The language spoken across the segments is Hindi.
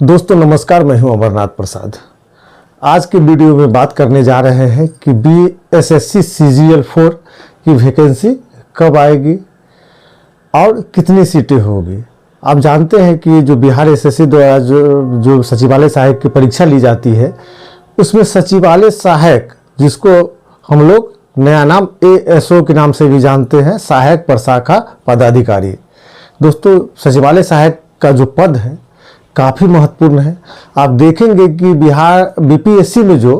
दोस्तों नमस्कार, मैं हूं अमरनाथ प्रसाद। आज के वीडियो में बात करने जा रहे हैं कि बीएसएससी CGL 4 की वैकेंसी कब आएगी और कितनी सीटें होगी। आप जानते हैं कि जो बिहार एसएससी द्वारा जो सचिवालय सहायक की परीक्षा ली जाती है, उसमें सचिवालय सहायक, जिसको हम लोग नया नाम ASO के नाम से भी जानते हैं, सहायक प्रशाखा पदाधिकारी। दोस्तों सचिवालय सहायक का जो पद है काफ़ी महत्वपूर्ण है। आप देखेंगे कि बिहार BPSC में जो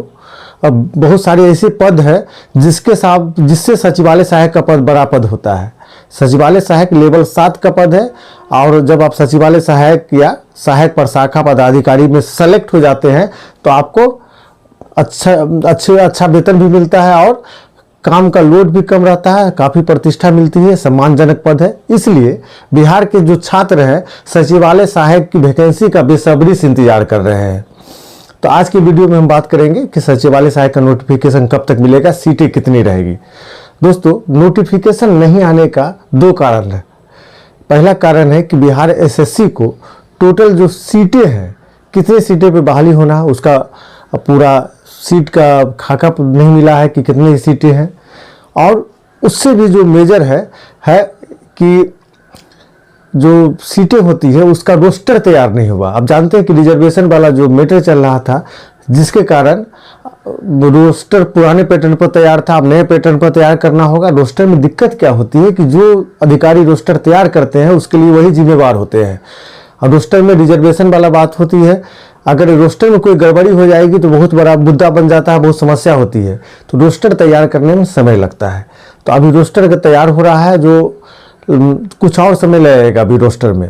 बहुत सारे ऐसे पद है जिससे सचिवालय सहायक का पद बड़ा पद होता है। सचिवालय सहायक लेवल 7 का पद है और जब आप सचिवालय सहायक या सहायक प्रशाखा पदाधिकारी में सेलेक्ट हो जाते हैं तो आपको अच्छा वेतन भी मिलता है और काम का लोड भी कम रहता है, काफ़ी प्रतिष्ठा मिलती है, सम्मानजनक पद है। इसलिए बिहार के जो छात्र हैं सचिवालय सहायक की वैकेंसी का बेसब्री से इंतजार कर रहे हैं। तो आज की वीडियो में हम बात करेंगे कि सचिवालय सहायक का नोटिफिकेशन कब तक मिलेगा, सीटें कितनी रहेगी। दोस्तों नोटिफिकेशन नहीं आने का 2 कारण है। पहला कारण है कि बिहार SSC को टोटल जो सीटें हैं, कितनी सीटें पे बहाली होना है, उसका पूरा सीट का खाका नहीं मिला है कि कितनी सीटें हैं। और उससे भी जो मेजर है कि जो सीटें होती है उसका रोस्टर तैयार नहीं हुआ। आप जानते हैं कि रिजर्वेशन वाला जो मैटर चल रहा था, जिसके कारण रोस्टर पुराने पैटर्न पर तैयार था, अब नए पैटर्न पर तैयार करना होगा। रोस्टर में दिक्कत क्या होती है कि जो अधिकारी रोस्टर तैयार करते हैं उसके लिए वही जिम्मेवार होते हैं। और रोस्टर में रिजर्वेशन वाला बात होती है, अगर रोस्टर में कोई गड़बड़ी हो जाएगी तो बहुत बड़ा मुद्दा बन जाता है, बहुत समस्या होती है। तो रोस्टर तैयार करने में समय लगता है। तो अभी रोस्टर तैयार हो रहा है, जो कुछ और समय लगेगा अभी रोस्टर में,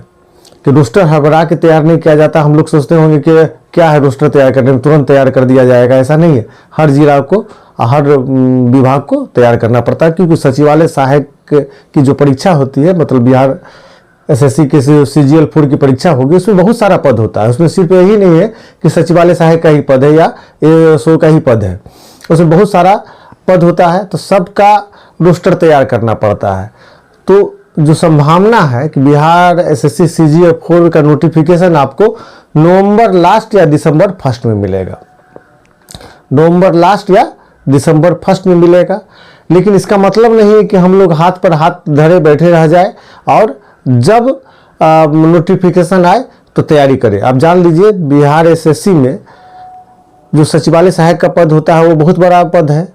कि रोस्टर हड़बड़ा के तैयार नहीं किया जाता। हम लोग सोचते होंगे कि क्या है रोस्टर तैयार करने में, तुरंत तैयार कर दिया जाएगा, ऐसा नहीं है। हर जिला को, हर विभाग को तैयार करना पड़ता है, क्योंकि सचिवालय सहायक की जो परीक्षा होती है, मतलब बिहार SSC के CGL 4 की परीक्षा होगी, उसमें बहुत सारा पद होता है। उसमें सिर्फ यही नहीं है कि सचिवालय सहायक का ही पद है या ASO का ही पद है, उसमें बहुत सारा पद होता है। तो सबका रोस्टर तैयार करना पड़ता है। तो जो संभावना है कि बिहार SSC CGL 4 का नोटिफिकेशन आपको नवंबर लास्ट या दिसंबर फर्स्ट में मिलेगा। नवंबर लास्ट या दिसंबर फर्स्ट में मिलेगा। लेकिन इसका मतलब नहीं है कि हम लोग हाथ पर हाथ धरे बैठे रह जाए और जब नोटिफिकेशन आए तो तैयारी करें। आप जान लीजिए बिहार SSC में जो सचिवालय सहायक का पद होता है वो बहुत बड़ा पद है,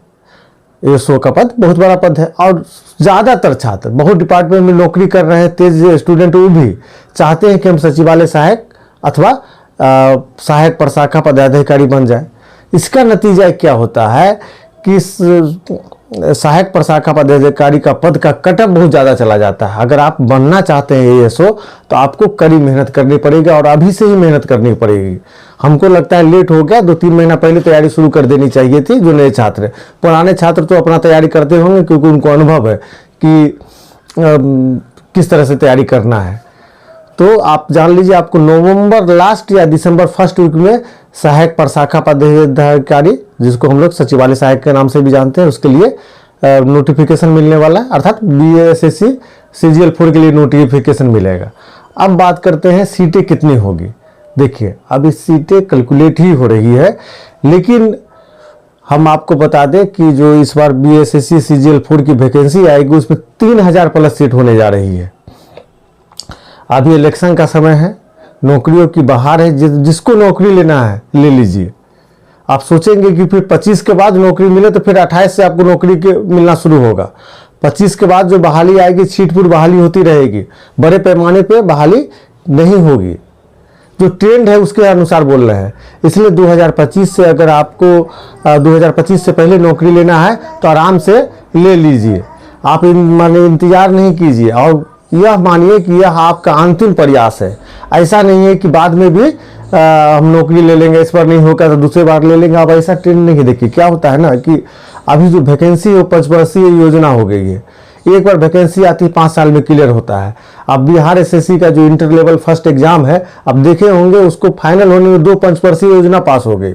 ASO का पद बहुत बड़ा पद है। और ज़्यादातर छात्र बहुत डिपार्टमेंट में नौकरी कर रहे हैं, तेज स्टूडेंट, वो भी चाहते हैं कि हम सचिवालय सहायक अथवा सहायक प्रशाखा पदाधिकारी बन जाए। इसका नतीजा क्या होता है कि सहायक प्रशाखा पदाधिकारी का पद का कटअप बहुत ज़्यादा चला जाता है। अगर आप बनना चाहते हैं ASO तो आपको कड़ी मेहनत करनी पड़ेगी और अभी से ही मेहनत करनी पड़ेगी। हमको लगता है लेट हो गया, 2-3 महीना पहले तैयारी शुरू कर देनी चाहिए थी जो नए छात्र हैं। पुराने छात्र तो अपना तैयारी करते होंगे क्योंकि उनको अनुभव है कि किस तरह से तैयारी करना है। तो आप जान लीजिए आपको नवंबर लास्ट या दिसंबर फर्स्ट वीक में सहायक प्रशाखा पदाधिकारी, जिसको हम लोग सचिवालय सहायक के नाम से भी जानते हैं, उसके लिए नोटिफिकेशन मिलने वाला है। अर्थात BSSC CGL 4 के लिए नोटिफिकेशन मिलेगा। अब बात करते हैं सीटें कितनी होगी। देखिए अभी सीटें कैलकुलेट ही हो रही है, लेकिन हम आपको बता दें कि जो इस बार BSSC CGL 4 की वैकेंसी आएगी उसमें 3000 प्लस सीट होने जा रही है। अभी इलेक्शन का समय है, नौकरियों की बहार है, जिसको नौकरी लेना है ले लीजिए। आप सोचेंगे कि फिर 25 के बाद नौकरी मिले तो फिर 28 से आपको नौकरी के मिलना शुरू होगा। 25 के बाद जो बहाली आएगी, छीट-फूट बहाली होती रहेगी, बड़े पैमाने पे बहाली नहीं होगी। जो ट्रेंड है उसके अनुसार बोल रहे हैं। इसलिए 2025 से अगर आपको 2025 से पहले नौकरी लेना है तो आराम से ले लीजिए। आप इंतजार नहीं कीजिए और यह मानिए कि यह आपका अंतिम प्रयास है। ऐसा नहीं है कि बाद में भी हम नौकरी ले लेंगे, इस बार नहीं होगा तो दूसरी बार ले लेंगे। आप ऐसा ट्रेंड नहीं। देखिए क्या होता है ना कि अभी जो वैकेंसी है वो 5 वर्षीय योजना हो गई है। एक बार वैकेंसी आती है 5 साल में क्लियर होता है। अब बिहार SSC का जो इंटर लेवल फर्स्ट एग्जाम है, अब देखे होंगे उसको फाइनल होने में 2 5 वर्षीय योजना पास हो गई।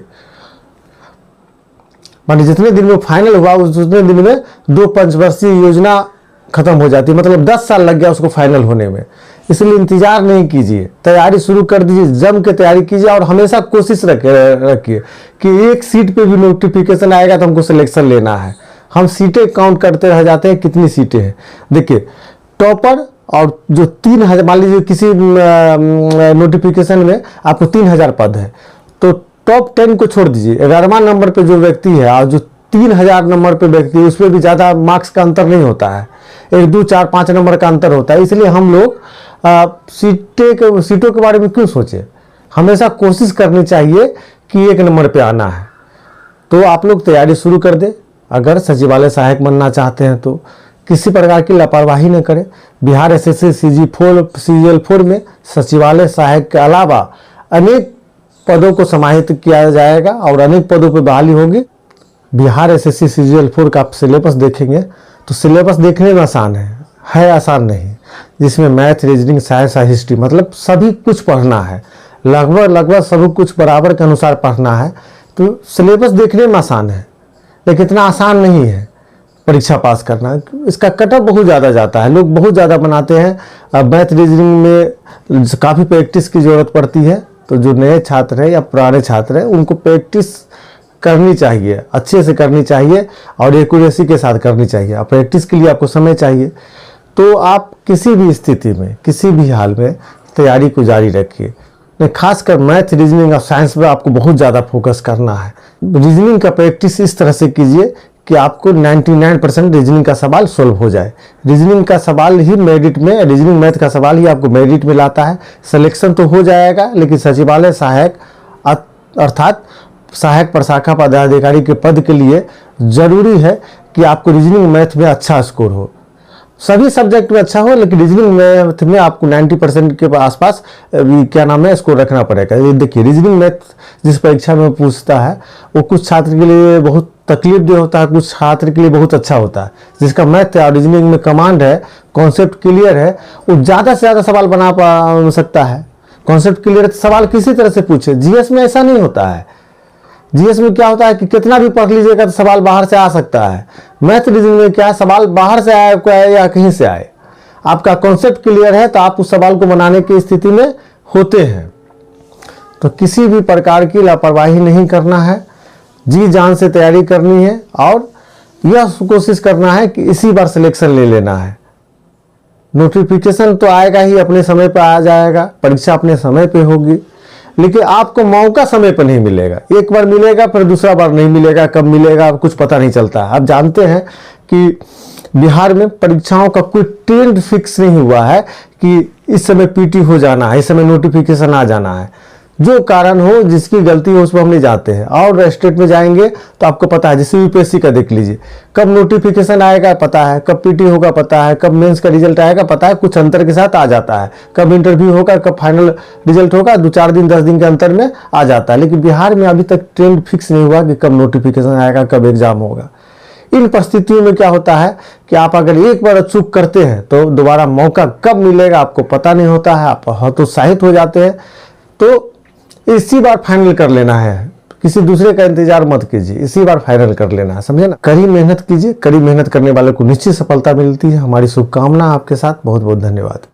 मानी जितने दिन में फाइनल हुआ उतने दिन में 2 5 वर्षीय योजना खत्म हो जाती है, मतलब 10 साल लग गया उसको फाइनल होने में। इसलिए इंतजार नहीं कीजिए, तैयारी शुरू कर दीजिए, जम के तैयारी कीजिए और हमेशा कोशिश रखिए कि एक सीट पे भी नोटिफिकेशन आएगा तो हमको सिलेक्शन लेना है। हम सीटें काउंट करते रह जाते हैं कितनी सीटें हैं। देखिए टॉपर और जो 3000, मान लीजिए किसी नोटिफिकेशन में आपको 3000 पद है तो टॉप 10 को छोड़ दीजिए, 11वां नंबर पे जो व्यक्ति है और जो 3000 नंबर पे व्यक्ति है उसमें भी ज़्यादा मार्क्स का अंतर नहीं होता है, 1 2 4 5 नंबर का अंतर होता है। इसलिए हम लोग सीटों के बारे में क्यों सोचें, हमेशा कोशिश करनी चाहिए कि 1 नंबर पे आना है। तो आप लोग तैयारी शुरू कर दें। अगर सचिवालय सहायक बनना चाहते हैं तो किसी प्रकार की लापरवाही न करें। बिहार एसएससी CGL4 में सचिवालय सहायक के अलावा अनेक पदों को समाहित किया जाएगा और अनेक पदों पर बहाली होगी। बिहार एसएससी CGL4 का आप सिलेबस देखेंगे तो सिलेबस देखने में आसान है आसान नहीं, जिसमें मैथ, रीजनिंग, साइंस और हिस्ट्री मतलब सभी कुछ पढ़ना है, लगभग सभी कुछ बराबर के अनुसार पढ़ना है। तो सिलेबस देखने में आसान है लेकिन इतना आसान नहीं है परीक्षा पास करना। इसका कटअप बहुत ज़्यादा जाता है, लोग बहुत ज़्यादा बनाते हैं। मैथ रीजनिंग में काफ़ी प्रैक्टिस की ज़रूरत पड़ती है, तो जो नए छात्र हैं या पुराने छात्र हैं उनको प्रैक्टिस करनी चाहिए, अच्छे से करनी चाहिए और एक्यूरेसी के साथ करनी चाहिए। और प्रैक्टिस के लिए आपको समय चाहिए। तो आप किसी भी स्थिति में, किसी भी हाल में तैयारी को जारी रखिए। खासकर मैथ, रीजनिंग और साइंस में आपको बहुत ज़्यादा फोकस करना है। रीजनिंग का प्रैक्टिस इस तरह से कीजिए कि आपको 99% रीजनिंग का सवाल सोल्व हो जाए। रीजनिंग का सवाल ही मेरिट में, रीजनिंग मैथ का सवाल ही आपको मेरिट में लाता है। सिलेक्शन तो हो जाएगा लेकिन सचिवालय सहायक अर्थात सहायक प्रशाखा पदाधिकारी के पद के लिए जरूरी है कि आपको रीजनिंग मैथ में अच्छा स्कोर हो, सभी सब्जेक्ट में अच्छा हो, लेकिन रीजनिंग मैथ में आपको 90% के आसपास स्कोर रखना पड़ेगा। ये देखिए रीजनिंग मैथ जिस परीक्षा में पूछता है वो कुछ छात्र के लिए बहुत तकलीफ होता है, कुछ छात्र के लिए बहुत अच्छा होता है। जिसका मैथ और रीजनिंग में कमांड है, कॉन्सेप्ट क्लियर है, वो ज़्यादा से ज़्यादा सवाल बना सकता है। कॉन्सेप्ट क्लियर सवाल किसी तरह से पूछे। जीएस में ऐसा नहीं होता है। जीएस में क्या होता है कि कितना भी पढ़ लीजिएगा तो सवाल बाहर से आ सकता है। मैथ रीजनिंग में क्या है, सवाल बाहर से आए या कहीं से आए, आपका कॉन्सेप्ट क्लियर है तो आप उस सवाल को बनाने की स्थिति में होते हैं। तो किसी भी प्रकार की लापरवाही नहीं करना है, जी जान से तैयारी करनी है और यह कोशिश करना है कि इसी बार सिलेक्शन ले लेना है। नोटिफिकेशन तो आएगा ही, अपने समय पर आ जाएगा, परीक्षा अपने समय पे होगी, लेकिन आपको मौका समय पर नहीं मिलेगा। एक बार मिलेगा फिर दूसरा बार नहीं मिलेगा, कब मिलेगा कुछ पता नहीं चलता। आप जानते हैं कि बिहार में परीक्षाओं का कोई ट्रेंड फिक्स नहीं हुआ है कि इस समय पीटी हो जाना है, इस समय नोटिफिकेशन आ जाना है। जो कारण हो, जिसकी गलती हो, उस पर हम नहीं जाते हैं। और स्टेट में जाएंगे तो आपको पता है, जैसे यूपीएससी का देख लीजिए, कब नोटिफिकेशन आएगा पता है, कब पीटी होगा पता है, कब मेंस का रिजल्ट आएगा पता है, कुछ अंतर के साथ आ जाता है, कब इंटरव्यू होगा, कब फाइनल रिजल्ट होगा, 2-4 दिन 10 दिन के अंतर में आ जाता है। लेकिन बिहार में अभी तक ट्रेंड फिक्स नहीं हुआ कि कब नोटिफिकेशन आएगा, कब एग्जाम होगा। इन परिस्थितियों में क्या होता है कि आप अगर एक बार चूक करते हैं तो दोबारा मौका कब मिलेगा आपको पता नहीं होता है, आप हतोत्साहित हो जाते हैं। तो इसी बार फाइनल कर लेना है, किसी दूसरे का इंतजार मत कीजिए, इसी बार फाइनल कर लेना है, समझे ना। कड़ी मेहनत कीजिए, कड़ी मेहनत करने वाले को निश्चित सफलता मिलती है। हमारी शुभकामना आपके साथ। बहुत बहुत धन्यवाद।